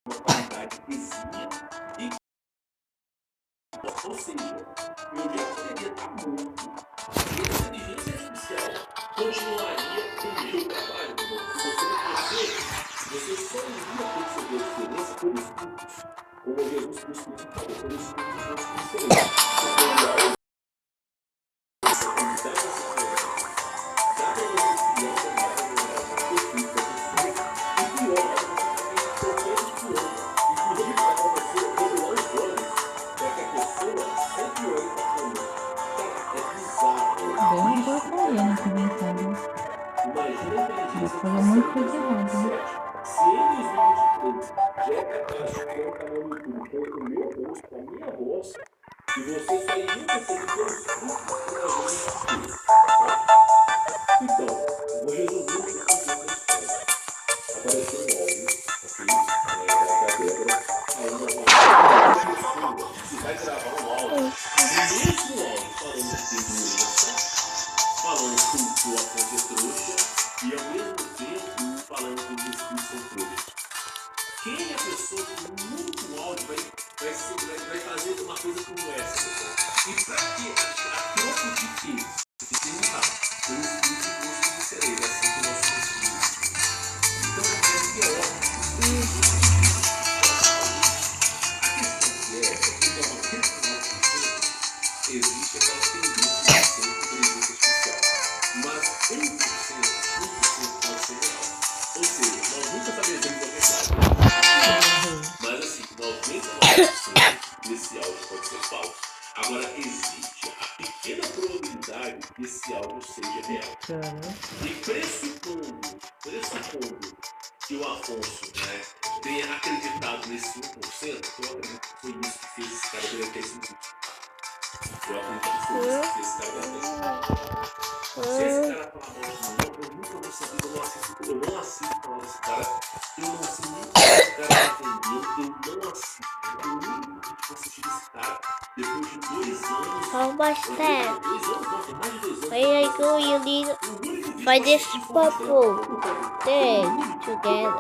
uma qualidade exímia e, ou seja, eu já poderia estar morto. E a inteligência artificial continuaria com o meu trabalho, você só iria perceber a diferença pelos frutos. Como Jesus Cristo falou, pelos frutos nós conhecemos. Bem uma porcaria no comentário. Uma coisa muito coisa errada. Se em 2023 já é capaz de colocar no YouTube com o meu rosto, com a minha voz, e você só iria perceber pelos frutos que nós vamos ter. Então, vou resumir o que aconteceu na história. Apareceu um áudio, ok? Da Débora, falando que vai gravar um áudio. O mesmo áudio falando de segurança, falando que o Afonso é trouxa, e ao mesmo tempo falando que os espíritos são trouxas. Quem é a pessoa que muito áudio vai fazer uma coisa como essa, pessoal? E para que a troco de quê? Você tem que mudar. Pelo espírito e gosto de cerebro, assim que nós somos espíritos. Então é pior. A questão é que uma questão existe aquela tendência de ser inteligência artificial. Mas 1% pode ser real. Ou seja, nós nunca saberemos a verdade. Mas assim, 99% desse áudio pode ser falso. Agora, existe a pequena probabilidade que esse áudio seja real. E pressupondo que o Afonso, né, tenha acreditado nesse 1%, eu acredito que foi isso que fez esse cara derreter esse vídeo. Eu acredito que foi isso que fez esse cara derreter esse vídeo. Se esse cara falar mal de mim, eu nunca vou saber, eu não assisto falar desse cara, eu não sei nem o que esse cara defendeu, eu não assisto, eu nem vou assistir esse cara. Depois de 2 anos. How much that? 2 anos, não, tem mais de 2 anos. Where I go, you need find this purple thing together.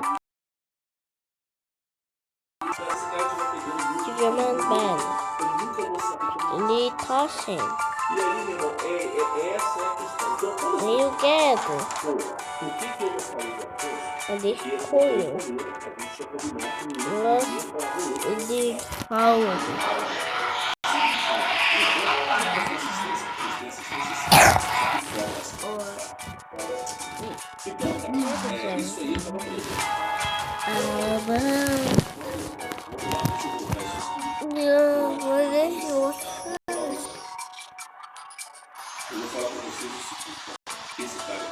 To your man. You need tossing. E aí, meu irmão, essa é a questão. Então, quando And you get por que eu não falei de Afonso? and this Esse color. a gente tinha combinado com Plus you need power. Isso aí, tava eu vou falar pra vocês o seguinte, esse cara,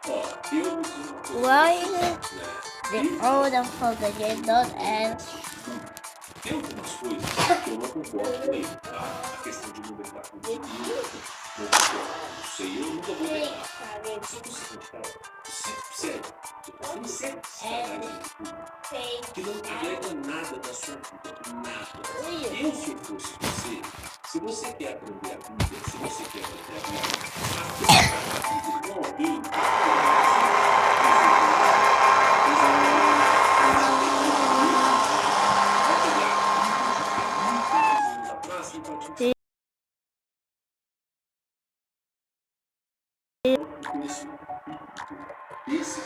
ó, eu me sinto Why the older folks get not as tem algumas coisas que eu não concordo com ele, tá? A questão de não deixar com dinheiro, não concordo, não sei, eu nunca vou deixar. Só que o seguinte, cara, sério, você não serve que não agrega nada da sua vida, nada. Eu, se eu fosse você, se você quer aprender a Bíblia, se você quer aprender a Bíblia, aprenda a Bíblia com alguém. Esse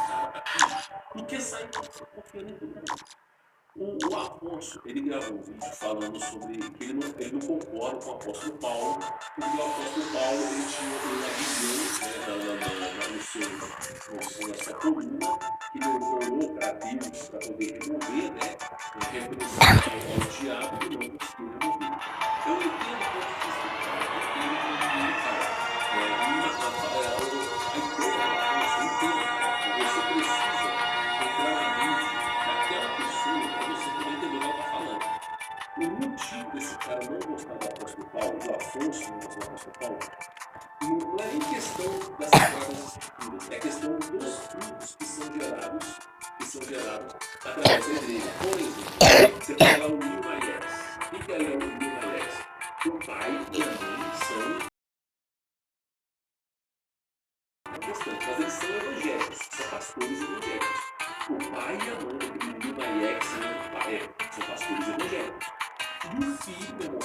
cara aqui, porque sai confiando em todo mundo. O Afonso, ele gravou um vídeo falando sobre que ele não concorda com o apóstolo Paulo, porque o apóstolo Paulo ele tinha uma visão, né, na sua coluna, que ele orou para Deus para poder remover, né, reconhecer ao diabo que não conseguiu remover. Eu entendo o ponto de vista do cara, eu entendo o ponto de vista do cara. A ideia da você precisa entrar na mente daquela pessoa para você poder entender o que ela está falando. O motivo desse cara não gostar do apóstolo Paulo, do Afonso não gostar do apóstolo Paulo, não é nem questão das Sagradas Escrituras, é questão dos frutos que são gerados através da igreja. Por exemplo, você pega lá o Will Maieres. O que é o Will Maieres? O pai e a mãe são protestantes, mas eles são evangélicos, são pastores evangélicos. O pai pai e a mãe daquele Lil Nas X são pastores evangélicos. E o filho, meu irmão,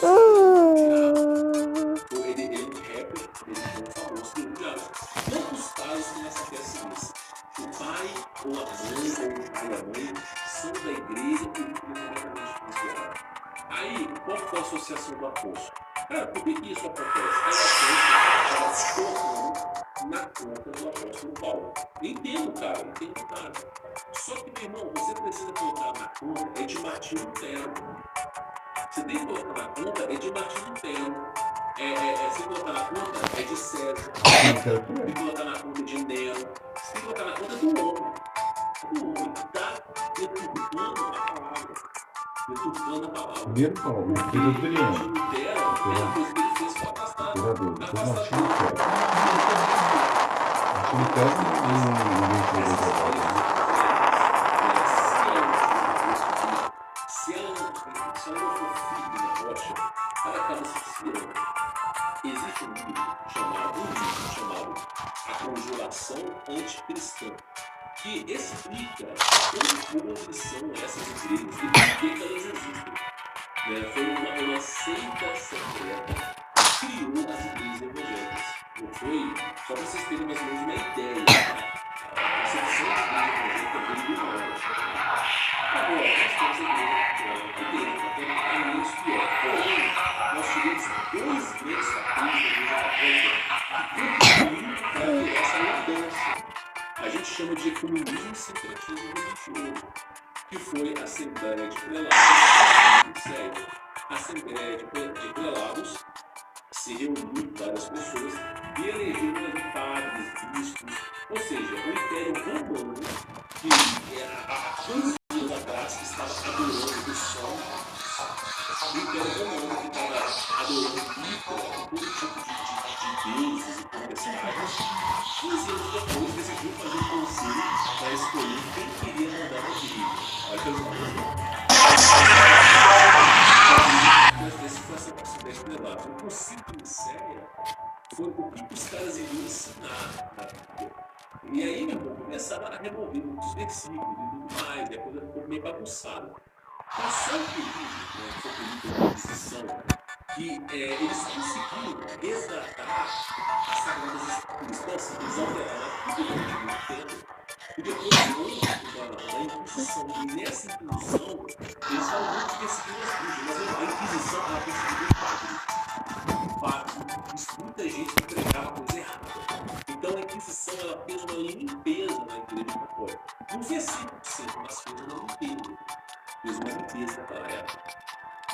ele é um rapper, ele é um famoso do diabo. Quantos casos que nessa peça é isso? O pai ou a mãe, ou o pai e a mãe, são da igreja e o filho completamente desviado. Aí, qual foi a associação do apóstolo? Cara, por que isso acontece? Aí a coisa colocando na conta do apóstolo Paulo. Entendo, cara, entendo nada. Só que, meu irmão, você precisa colocar na conta de Martinho Lutero. Você tem que colocar na conta de Martinho Lutero. Você colocar na conta de César. Você tem que colocar na conta de Nero. Você tem que colocar na conta do homem. Do homem que está deturpando a palavra. Deturpando a palavra. Primeiro Paulo, depois Adriano. Lutero, a coisa que ele fez foi afastar. Depois Martinho Lutero. Martinho Se ela não for firme na rocha, ela acaba se desviando. Existe um livro chamado A Conjuração Anticristã, que explica quão podres são essas igrejas e por que elas existem. Foi uma seita secreta que criou as igrejas evangélicas. Não foi? Só para vocês terem mais ou menos uma ideia. A concepção da igreja evangélica veio do norte. Agora, nós temos a igreja caminhos pior. Porém, nós tivemos dois grandes fatores da igreja católica que contribuíram para essa mudança. A gente chama de ecumenismo e sincretismo religioso, que foi a Assembleia de Prelados. A Assembleia de Prelados se reuniu várias pessoas e elegeram padres, bispos, ou seja, o Império Romano, que há anos atrás estava adorando o sol, o Império Romano que estava adorando Mitra, todo tipo de deuses e potestades. 15 anos depois decidiu fazer um conselho para escolher quem queria mandar na igreja. Olha que eu esse foi a separação da estrelada. O concílio de Nicéia foi o que os caras iriam ensinar na Bíblia. E aí, meu irmão, começaram a remover muitos versículos e tudo mais, e a coisa ficou meio bagunçada. Passou um período, foi um período de transição, que eles conseguiram resgatar as Sagradas Escrituras. Então, assim, eles alteraram a Bíblia durante muito tempo. E depois houve uma Inquisição. E nessa Inquisição, eles falam muito que perseguiram as bruxas, mas a Inquisição ela perseguiu o padre. Muita gente pregava coisa errada. Então a Inquisição ela fez uma limpeza na Igreja Católica. Não fez 100%, mas fez uma limpeza. Fez uma limpeza naquela época.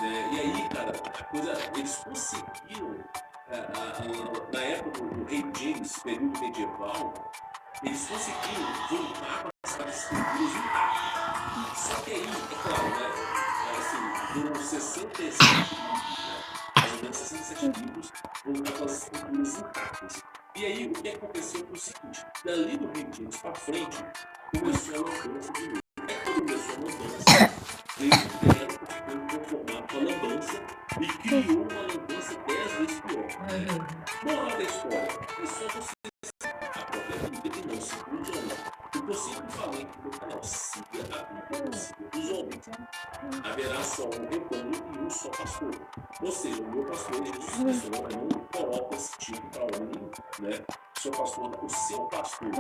E aí, cara, a coisa, eles conseguiram, na época do rei James, período medieval, eles conseguiram voltar para as escrituras intactas. Só que aí, é claro, assim, foram 67 livros, mais ou menos 67 livros, voltar para as escrituras intactas. E aí, o que aconteceu foi o seguinte, dali do rei James para frente, começou a lambança de novo. Quando começou a lambança, veio o Lutero, ficou conformado com a lambança e criou uma lambança 10 vezes pior. Moral da história, é só você a própria Bíblia e não siga os homens. O que eu sempre falei aqui no canal, siga a Bíblia, não siga os homens. Haverá só um rebanho e um só pastor. Ou seja, o meu pastor é Jesus Cristo, eu não coloco esse tipo para homem, né? O seu pastor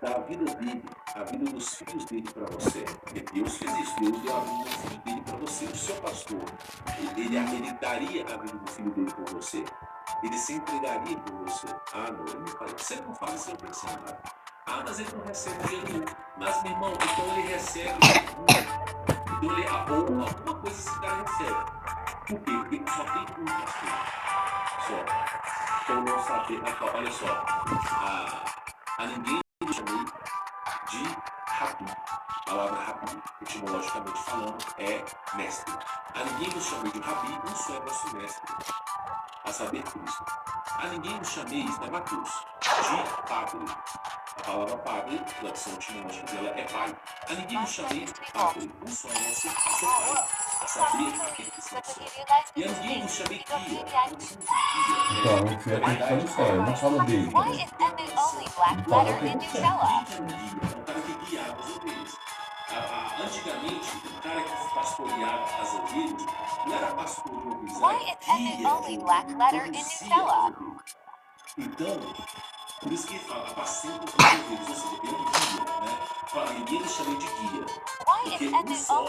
dá a vida dele, a vida dos filhos dele para você. Porque Deus fez isso, Deus deu a vida do filho dele para você. O seu pastor, ele daria a vida do filho dele por você? Ele se entregaria por você? Ah, não, ele não faz. Você não faz sem pensar nada. Ah, mas ele não recebe dinheiro nenhum. Mas, meu irmão, então ele recebe então ele alguma coisa esse cara recebe. Por quê? Porque só tem um pastor. Só. Então não saber. Olha só. A ninguém eu chamei de Rabi. A palavra Rabi, etimologicamente falando, é mestre. A ninguém nos chamei de Rabi, um só é nosso mestre, a saber, Cristo. A ninguém nos chameis, Mateus, de padre. A palavra padre, tradução etimológica dela é pai. A ninguém nos chameis de padre, um só é nosso pai. a saber o que eles são. E alguém eu chamei guia. Então, o que é que ele fala só, ele não fala dele também. Ele fala que ele quer. É um cara que guiava as ovelhas. Antigamente, o cara que pastoreava as ovelhas não era pastor de ovelhas, era guia. Então, por isso que ele fala, apacenta os ovelhas, ou seja, ele guia, né? Ninguém ele chama de guia. Porque um só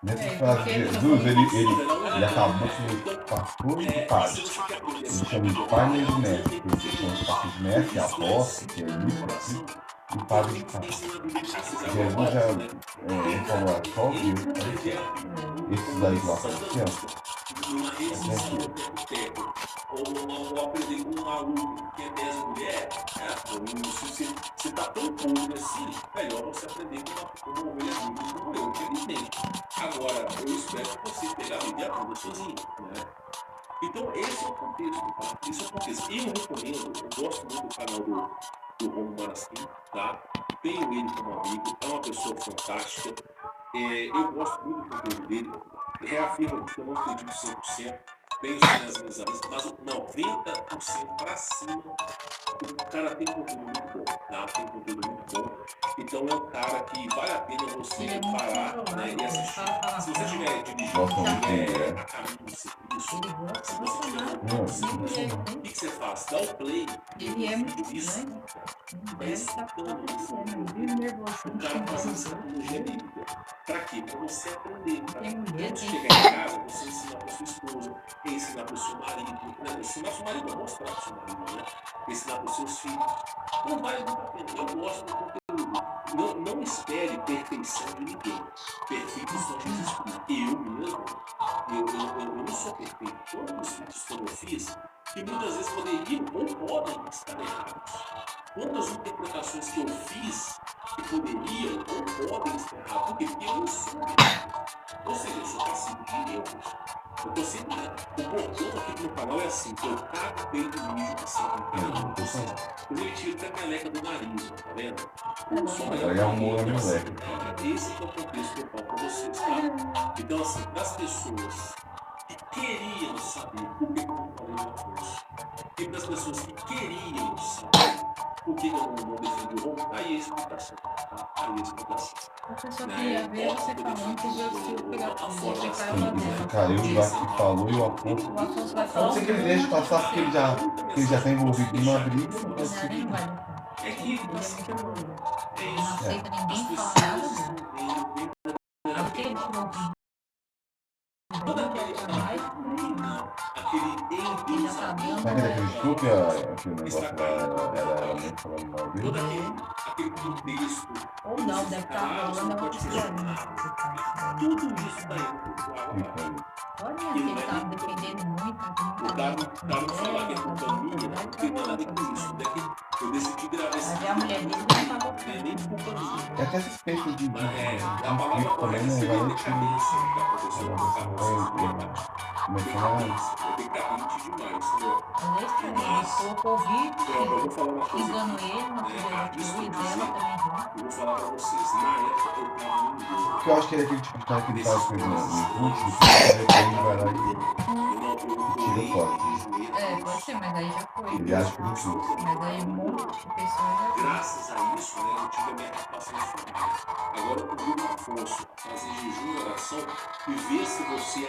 Nessa frase de Jesus, ele acabou sendo pastor e pai. Ele chama de pai e de mestre. Ele chama de pastor de mestre, apóstolo, que é isso, e padre de pai. Jesus já falou, só Deus, esses daí que lá para o céu. Ou aprender com um aluno que é 10 mulheres, se você tá tão pobre assim, melhor você aprender com uma ovelha livre como eu, infelizmente. Agora, eu espero que você pegue a Bíblia toda sozinho, né? Então, esse é o contexto, tá? Esse é o contexto. Eu recomendo, eu gosto muito do canal do Romo Marasquim, tá? Tenho ele como amigo, é uma pessoa fantástica. Eu gosto muito do conteúdo dele. Reafirmo que eu não acredito 100%. Tenho as minhas amizades, mas 90% para cima, o cara tem conteúdo muito bom, tá? Tem conteúdo muito bom. Então é um cara que vale a pena você parar, né, e assistir. Se você estiver dirigindo a caminho do serviço, se você estiver no o que você faz? Dá o play. Ele é muito isso. Deve estar nervoso. O cara faz essa tecnologia bíblica. Pra quê? Pra você aprender. Tem mulher, Quando tem. chegar em casa, você ensinar pra sua esposa, ensinar pro seu marido, né? Ensinar seu marido, não mostrar pro seu marido, né? Ensinar pros seus filhos. Não vale muito a pena. Eu gosto do conteúdo. Não espere perfeição de ninguém. Perfeito só Jesus Cristo. Eu mesmo, eu não sou perfeito. Todos os vídeos que eu fiz, que muitas vezes poderiam ou podem estar errados. Quantas interpretações que eu fiz que poderiam ou podem estar erradas? Por quê? Porque eu não sou perfeito. Ou seja, eu sou passivo de erros. Eu tô sempre. O bordão aqui do meu canal é assim: eu cago peito de mijo assim. Eu tiro até a meleca do nariz, tá vendo? Aí arrumou a meleca. Esse é o contexto que eu falo pra vocês, tá? Então, assim, das pessoas que queriam saber por que eu não falei uma coisa, e das pessoas que queriam saber por que eu não defendi o Romo, aí é a explicação, tá? Aí é a explicação. A pessoa queria ver você falando que já se pegar tudo. Você caiu lá dentro. Caiu, já que falou e o Afonso. O Afonso vai Pode falar. ser que ele deixe passar porque ele já está envolvido em uma briga. Não pode ser Ele que. não vai. É que Ele é muito orgulhoso. é Ele não isso. aceita ninguém As falar nada pessoas dele. não Até ele tirou o vídeo. todo aquele Tá mais aquele ele já endeusamento, tá Será que ele dando. acreditou que aquele negócio lá era muito falando mal todo dele? aquele contexto, Ou não, deve estar rolando uma história. tudo isso daí pro água Fica abaixo. aí. Olha, que ele tá me defendendo muito. O Dado falar que é culpa minha, não tem nada com isso. Daqui eu decidi gravar esse Mas a mulher dele não pagou não é nem culpa minha. É até suspeito de Mas a palavra conflito também, correta não seria vai decadência, que a professora colocava vocês começar é decadente demais, senhor. Mas é estranho, ele colocou o vídeo, Eu vou falar uma coisa. xingando ele, uma coisa daquilo, e dela também junto. Eu vou falar pra vocês. Na época eu tava no inglês. porque eu acho que ele é aquele tipo de cara que ele faz coisa no YouTube, depois ele vai lá e tira fora. É, pode ser, mas aí já foi. Ele acha que ele fez. Mas aí um monte de pessoas já Graças a isso, né, eu tive a minha participação em Agora eu convido o Afonso a fazer jejum e oração e ver se você